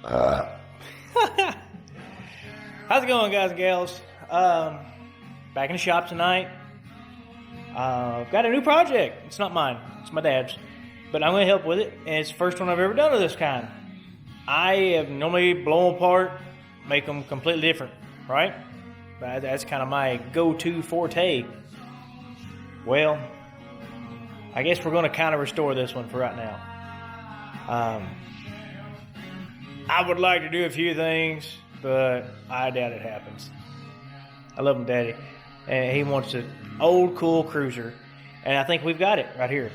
How's it going, guys and gals? Back in the shop tonight. Got a new project. It's not mine. It's my dad's. But I'm going to help with it. And it's the first one I've ever done of this kind. I have normally blown apart, make them completely different, right? That's kind of my go-to forte. Well, I guess we're going to kind of restore this one for right now. I would like to do a few things, but I doubt it happens. I love him, Daddy. And he wants an old, cool cruiser. And I think we've got it right here.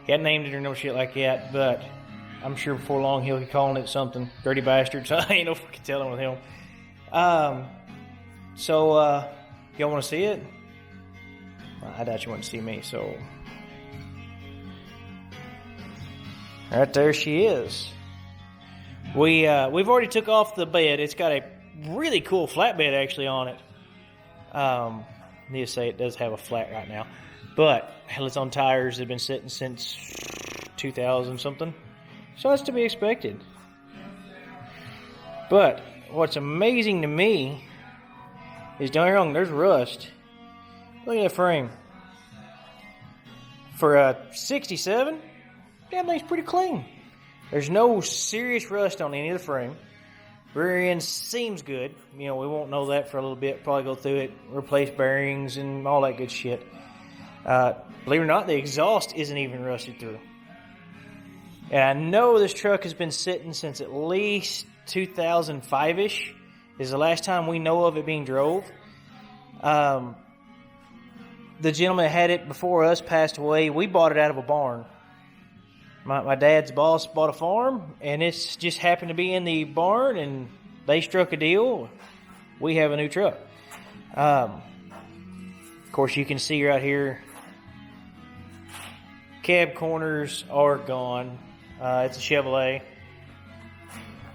He hadn't named it or no shit like that, but I'm sure before long he'll be calling it something. Dirty bastard, so I ain't no fucking telling with him. Y'all want to see it? Well, I doubt you want to see me, so... Right there she is. We've already took off the bed. It's got a really cool flatbed actually on it. Need to say it does have a flat right now. But, hell, it's on tires that have been sitting since 2000 something. So that's to be expected. But, what's amazing to me is down here on there's rust. Look at that frame. For a 67, that thing's pretty clean. There's no serious rust on any of the frame. Rear end seems good. You know, we won't know that for a little bit. Probably go through it, replace bearings and all that good shit. Believe it or not, the exhaust isn't even rusted through. And I know this truck has been sitting since at least 2005-ish. Is the last time we know of it being drove. The gentleman that had it before us passed away. We bought it out of a barn. My dad's boss bought a farm, and it's just happened to be in the barn, and they struck a deal. We have a new truck. Of course, you can see right here, cab corners are gone. It's a Chevrolet.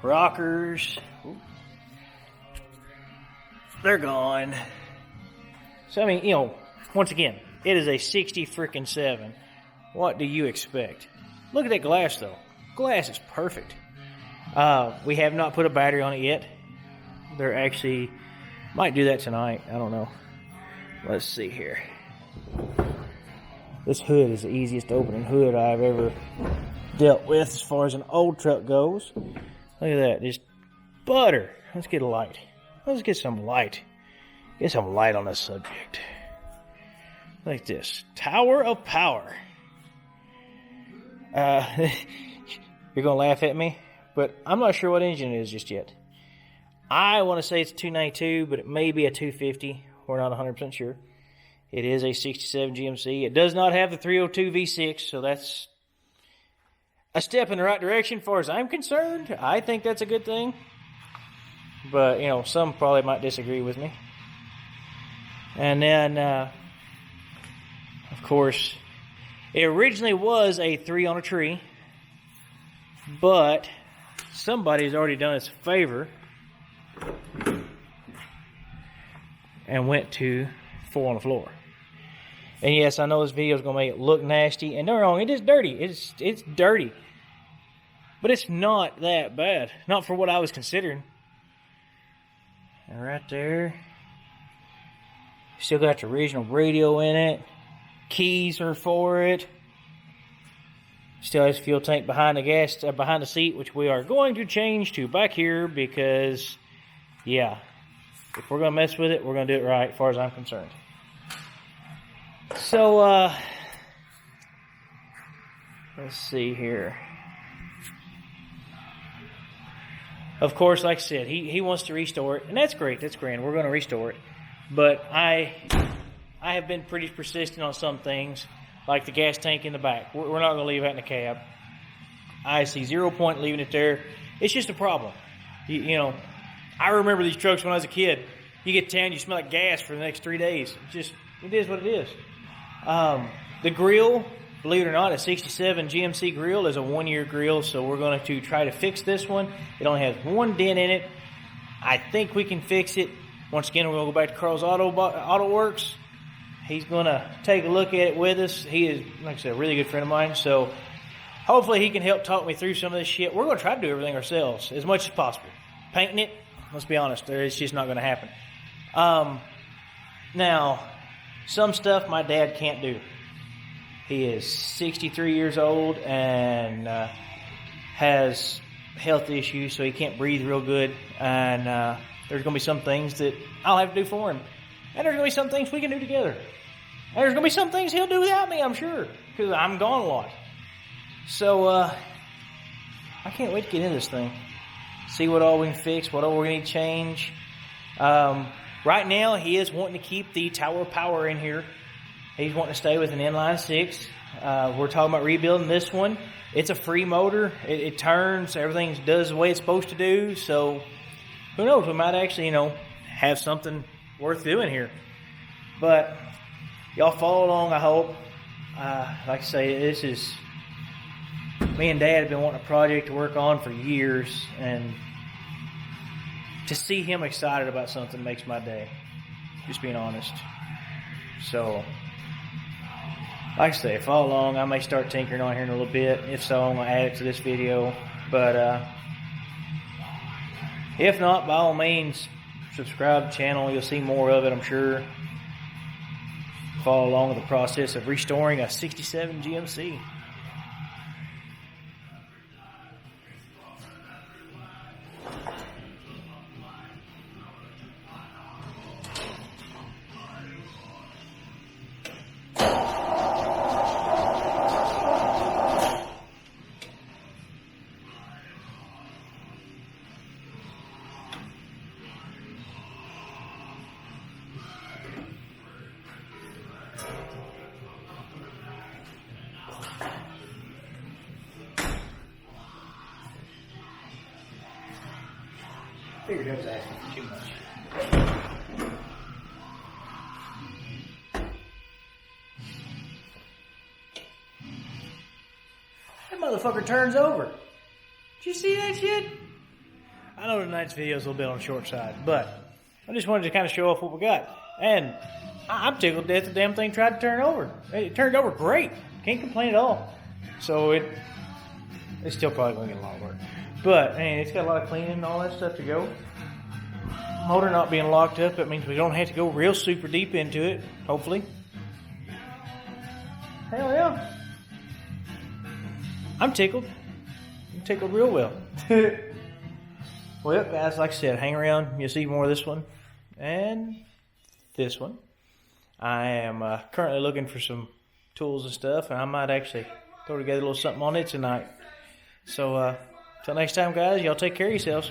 Rockers, they're gone. So, I mean, you know, once again, it is a 60-freaking-7. What do you expect? Look at that glass, though. Glass is perfect. We have not put a battery on it yet. They're actually... might do that tonight. I don't know. Let's see here. This hood is the easiest opening hood I've ever dealt with as far as an old truck goes. Look at that. Just butter. Let's get a light. Let's get some light. Get some light on this subject. Like this. Tower of Power. You're going to laugh at me, but I'm not sure what engine it is just yet. I want to say it's a 292, but it may be a 250. We're not 100% sure. It is a 67 GMC. It does not have the 302 V6, so that's a step in the right direction as far as I'm concerned. I think that's a good thing. But, you know, some probably might disagree with me. And then, of course... it originally was a 3 on a tree, but somebody's already done us a favor and went to 4 on the floor. And yes, I know this video is going to make it look nasty, and no wrong, it is dirty. It's dirty. But it's not that bad. Not for what I was considering. And right there, still got the original radio in it. Keys are for it. Still has a fuel tank behind the seat, which we are going to change to back here because, yeah, if we're gonna mess with it, we're gonna do it right, as far as I'm concerned. So, let's see here. Of course, like I said, he wants to restore it, and that's great. That's grand. We're gonna restore it, but I have been pretty persistent on some things, like the gas tank in the back. We're not going to leave that in the cab. I see 0 point leaving it there. It's just a problem. You know, I remember these trucks when I was a kid. You get to town, you smell like gas for the next 3 days. It is what it is. The grill, believe it or not, a 67 GMC grill is a 1-year grill, so we're going to try to fix this one. It only has one dent in it. I think we can fix it. Once again, we're going to go back to Carl's Auto Works. He's going to take a look at it with us. He is, like I said, a really good friend of mine. So hopefully he can help talk me through some of this shit. We're going to try to do everything ourselves as much as possible. Painting it, let's be honest, it's just not going to happen. Now, some stuff my dad can't do. He is 63 years old and has health issues, so he can't breathe real good. And there's going to be some things that I'll have to do for him. And there's going to be some things we can do together. And there's going to be some things he'll do without me, I'm sure, because I'm gone a lot. So, I can't wait to get into this thing. See what all we can fix, what all we need to change. Right now, he is wanting to keep the tower of power in here. He's wanting to stay with an inline 6. We're talking about rebuilding this one. It's a free motor. It turns. Everything does the way it's supposed to do. So, who knows? We might actually, have something worth doing here. But, y'all follow along, I hope. Like I say, this is... Me and Dad have been wanting a project to work on for years. And to see him excited about something makes my day. Just being honest. So... Like I say, follow along. I may start tinkering on here in a little bit. If so, I'm going to add it to this video. But if not, by all means, subscribe to the channel. You'll see more of it, I'm sure. Follow along with the process of restoring a 67 GMC. Figured I was asking for too much. That motherfucker turns over. Did you see that shit? I know tonight's video is a little bit on the short side, but I just wanted to kind of show off what we got. And I'm tickled to death the damn thing tried to turn over. It turned over great. Can't complain at all. So it's still probably going to get a lot of work. But, man, it's got a lot of cleaning and all that stuff to go. Motor not being locked up, that means we don't have to go real super deep into it, hopefully. Hell yeah. I'm tickled. I'm tickled real well. Well, guys, like I said, hang around. You'll see more of this one and this one. I am currently looking for some tools and stuff, and I might actually throw together a little something on it tonight. So, till next time, guys, y'all take care of yourselves.